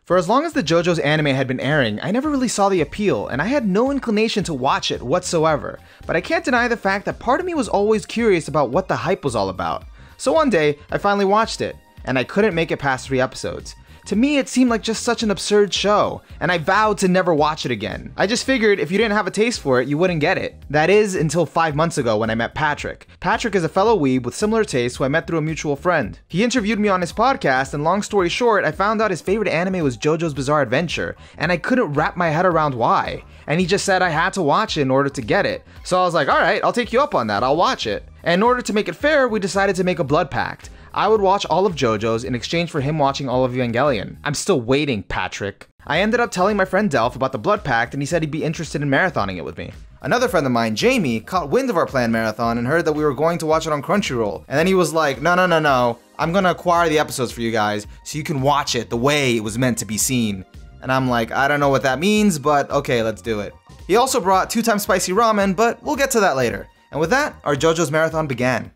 For as long as the JoJo's anime had been airing, I never really saw the appeal, and I had no inclination to watch it whatsoever. But I can't deny the fact that part of me was always curious about what the hype was all about. So one day, I finally watched it, and I couldn't make it past 3 episodes. To me, it seemed like just such an absurd show, and I vowed to never watch it again. I just figured if you didn't have a taste for it, you wouldn't get it. That is, until 5 months ago when I met Patrick. Patrick is a fellow weeb with similar tastes who I met through a mutual friend. He interviewed me on his podcast, and long story short, I found out his favorite anime was JoJo's Bizarre Adventure, and I couldn't wrap my head around why. And he just said I had to watch it in order to get it. So I was like, alright, I'll take you up on that, I'll watch it. And in order to make it fair, we decided to make a blood pact. I would watch all of JoJo's in exchange for him watching all of Evangelion. I'm still waiting, Patrick. I ended up telling my friend Delph about the Blood Pact, and he said he'd be interested in marathoning it with me. Another friend of mine, Jamie, caught wind of our planned marathon and heard that we were going to watch it on Crunchyroll. And then he was like, no, I'm gonna acquire the episodes for you guys so you can watch it the way it was meant to be seen. And I'm like, I don't know what that means, but okay, let's do it. He also brought 2x spicy ramen, but we'll get to that later. And with that, our JoJo's marathon began.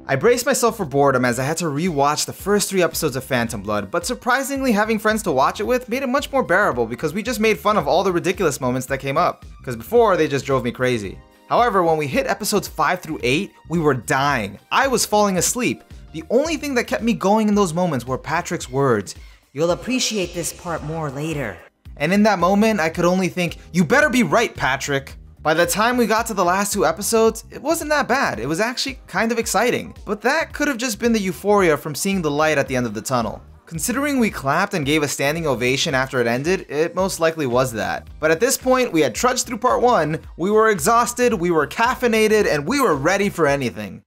I braced myself for boredom as I had to re-watch the first 3 episodes of Phantom Blood, but surprisingly having friends to watch it with made it much more bearable because we just made fun of all the ridiculous moments that came up, because before they just drove me crazy. However, when we hit episodes 5 through 8, we were dying. I was falling asleep. The only thing that kept me going in those moments were Patrick's words, "You'll appreciate this part more later." And in that moment, I could only think, you better be right, Patrick. By the time we got to the last 2 episodes, it wasn't that bad. It was actually kind of exciting. But that could have just been the euphoria from seeing the light at the end of the tunnel. Considering we clapped and gave a standing ovation after it ended, it most likely was that. But at this point, we had trudged through part 1, we were exhausted, we were caffeinated, and we were ready for anything.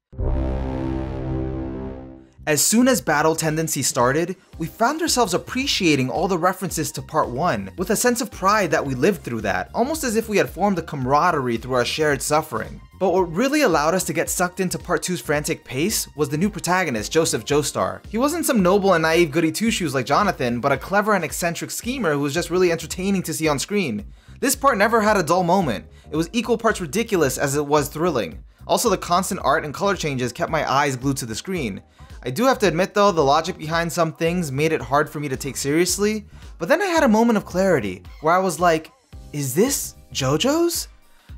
As soon as Battle Tendency started, we found ourselves appreciating all the references to part 1, with a sense of pride that we lived through that, almost as if we had formed a camaraderie through our shared suffering. But what really allowed us to get sucked into part 2's frantic pace was the new protagonist, Joseph Joestar. He wasn't some noble and naive goody two-shoes like Jonathan, but a clever and eccentric schemer who was just really entertaining to see on screen. This part never had a dull moment. It was equal parts ridiculous as it was thrilling. Also, the constant art and color changes kept my eyes glued to the screen. I do have to admit though, the logic behind some things made it hard for me to take seriously, but then I had a moment of clarity where I was like, is this JoJo's?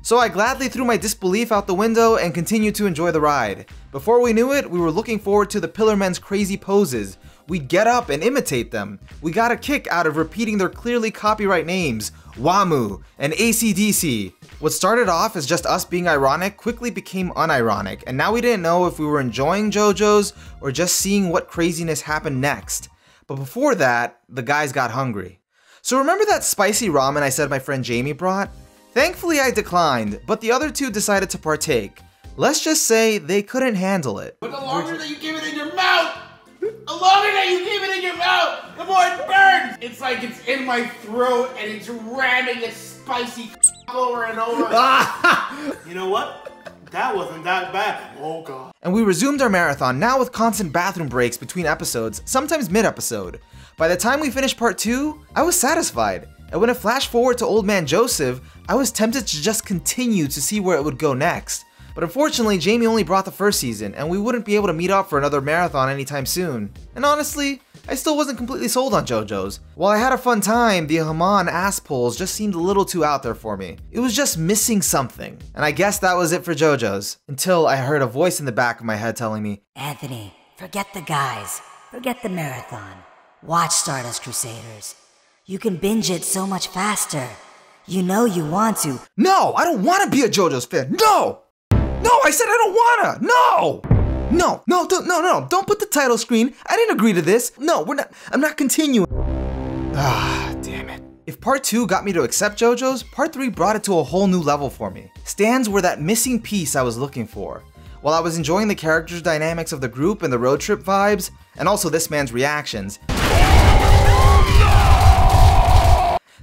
So I gladly threw my disbelief out the window and continued to enjoy the ride. Before we knew it, we were looking forward to the Pillar Men's crazy poses. We'd get up and imitate them. We got a kick out of repeating their clearly copyright names, WAMU and AC/DC. What started off as just us being ironic quickly became unironic, and now we didn't know if we were enjoying JoJo's or just seeing what craziness happened next. But before that, the guys got hungry. So remember that spicy ramen I said my friend Jamie brought? Thankfully I declined, but the other 2 decided to partake. Let's just say they couldn't handle it. But the longer that you keep it in your mouth, the longer that you keep it in your mouth, the more it burns! It's like it's in my throat and it's ramming its spicy over and over. You know what? That wasn't that bad. Oh god. And we resumed our marathon, now with constant bathroom breaks between episodes, sometimes mid-episode. By the time we finished part 2, I was satisfied. And when it flashed forward to Old Man Joseph, I was tempted to just continue to see where it would go next. But unfortunately, Jamie only brought the first season, and we wouldn't be able to meet up for another marathon anytime soon. And honestly, I still wasn't completely sold on JoJo's. While I had a fun time, the Haman ass pulls just seemed a little too out there for me. It was just missing something. And I guess that was it for JoJo's. Until I heard a voice in the back of my head telling me, Anthony, forget the guys. Forget the marathon. Watch Stardust Crusaders. You can binge it so much faster. You know you want to. No, I don't want to be a JoJo's fan. No! No, I said I don't wanna! No! No, don't put the title screen. I didn't agree to this. No, I'm not continuing. Ah, damn it. If part 2 got me to accept JoJo's, part 3 brought it to a whole new level for me. Stands were that missing piece I was looking for. While I was enjoying the characters' dynamics of the group and the road trip vibes, and also this man's reactions,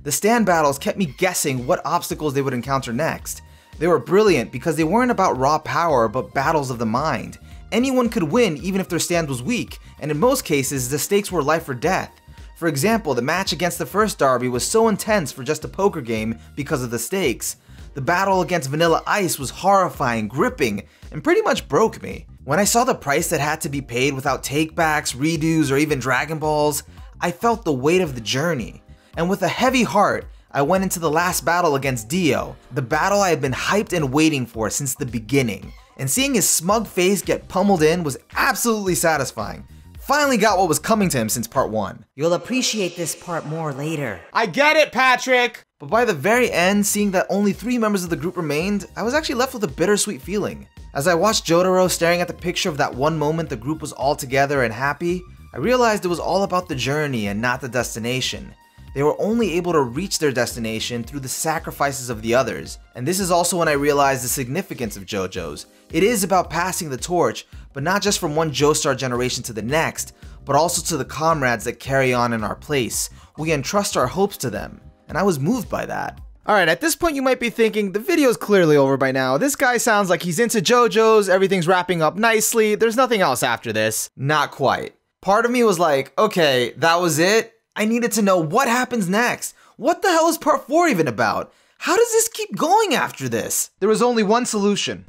the stand battles kept me guessing what obstacles they would encounter next. They were brilliant because they weren't about raw power, but battles of the mind. Anyone could win even if their stand was weak, and in most cases, the stakes were life or death. For example, the match against the first Derby was so intense for just a poker game because of the stakes. The battle against Vanilla Ice was horrifying, gripping, and pretty much broke me. When I saw the price that had to be paid without takebacks, redos, or even Dragon Balls, I felt the weight of the journey. And with a heavy heart, I went into the last battle against Dio, the battle I had been hyped and waiting for since the beginning. And seeing his smug face get pummeled in was absolutely satisfying. Finally got what was coming to him since part 1. You'll appreciate this part more later. I get it, Patrick! But by the very end, seeing that only 3 members of the group remained, I was actually left with a bittersweet feeling. As I watched Jotaro staring at the picture of that one moment the group was all together and happy, I realized it was all about the journey and not the destination. They were only able to reach their destination through the sacrifices of the others. And this is also when I realized the significance of JoJo's. It is about passing the torch, but not just from one Joestar generation to the next, but also to the comrades that carry on in our place. We entrust our hopes to them. And I was moved by that. Alright, at this point you might be thinking, the video's clearly over by now. This guy sounds like he's into JoJo's, everything's wrapping up nicely, there's nothing else after this. Not quite. Part of me was like, okay, that was it? I needed to know what happens next. What the hell is part 4 even about? How does this keep going after this? There was only one solution.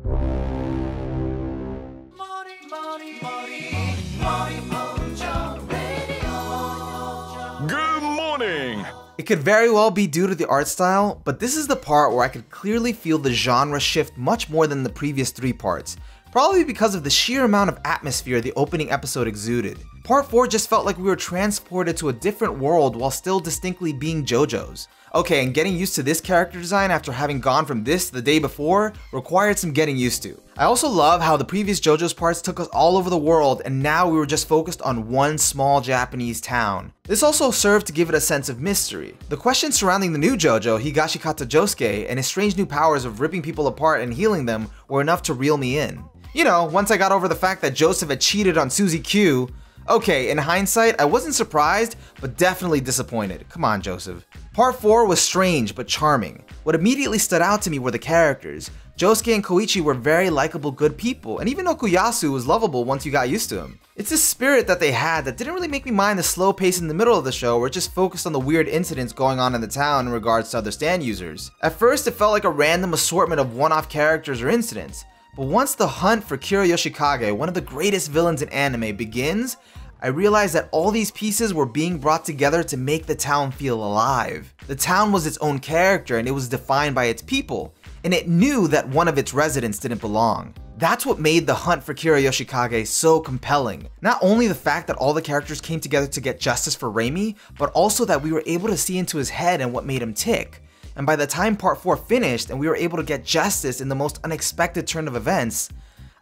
Good morning! It could very well be due to the art style, but this is the part where I could clearly feel the genre shift much more than the previous 3 parts. Probably because of the sheer amount of atmosphere the opening episode exuded. Part 4 just felt like we were transported to a different world while still distinctly being JoJo's. Okay, and getting used to this character design after having gone from this the day before required some getting used to. I also love how the previous JoJo's parts took us all over the world and now we were just focused on one small Japanese town. This also served to give it a sense of mystery. The questions surrounding the new JoJo, Higashikata Josuke, and his strange new powers of ripping people apart and healing them were enough to reel me in. You know, once I got over the fact that Joseph had cheated on Suzy Q. Okay, in hindsight, I wasn't surprised, but definitely disappointed. Come on, Joseph. Part 4 was strange, but charming. What immediately stood out to me were the characters. Josuke and Koichi were very likable, good people, and even Okuyasu was lovable once you got used to him. It's this spirit that they had that didn't really make me mind the slow pace in the middle of the show where it just focused on the weird incidents going on in the town in regards to other stand users. At first, it felt like a random assortment of one-off characters or incidents. But once the hunt for Kira Yoshikage, one of the greatest villains in anime, begins, I realized that all these pieces were being brought together to make the town feel alive. The town was its own character and it was defined by its people, and it knew that one of its residents didn't belong. That's what made the hunt for Kira Yoshikage so compelling. Not only the fact that all the characters came together to get justice for Reimi, but also that we were able to see into his head and what made him tick. And by the time part 4 finished and we were able to get justice in the most unexpected turn of events,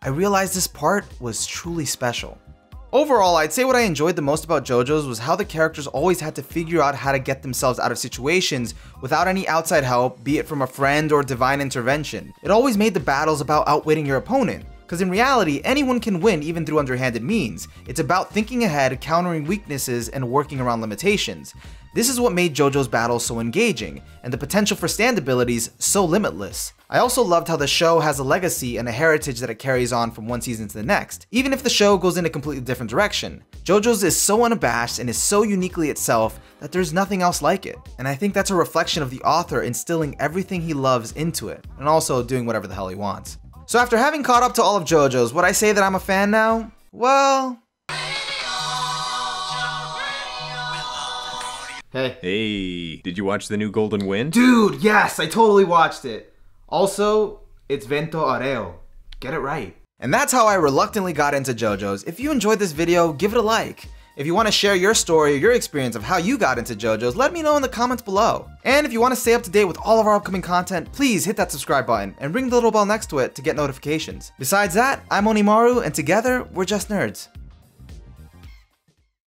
I realized this part was truly special. Overall, I'd say what I enjoyed the most about JoJo's was how the characters always had to figure out how to get themselves out of situations without any outside help, be it from a friend or divine intervention. It always made the battles about outwitting your opponent. Because in reality, anyone can win even through underhanded means. It's about thinking ahead, countering weaknesses, and working around limitations. This is what made JoJo's battles so engaging, and the potential for stand abilities so limitless. I also loved how the show has a legacy and a heritage that it carries on from one season to the next, even if the show goes in a completely different direction. JoJo's is so unabashed and is so uniquely itself that there's nothing else like it. And I think that's a reflection of the author instilling everything he loves into it, and also doing whatever the hell he wants. So after having caught up to all of JoJo's, would I say that I'm a fan now? Well... Hey, did you watch the new Golden Wind? Dude, yes, I totally watched it. Also, it's Vento Areo. Get it right. And that's how I reluctantly got into JoJo's. If you enjoyed this video, give it a like. If you want to share your story or your experience of how you got into JoJo's, let me know in the comments below. And if you want to stay up to date with all of our upcoming content, please hit that subscribe button and ring the little bell next to it to get notifications. Besides that, I'm Onimaru, and together, we're just nerds.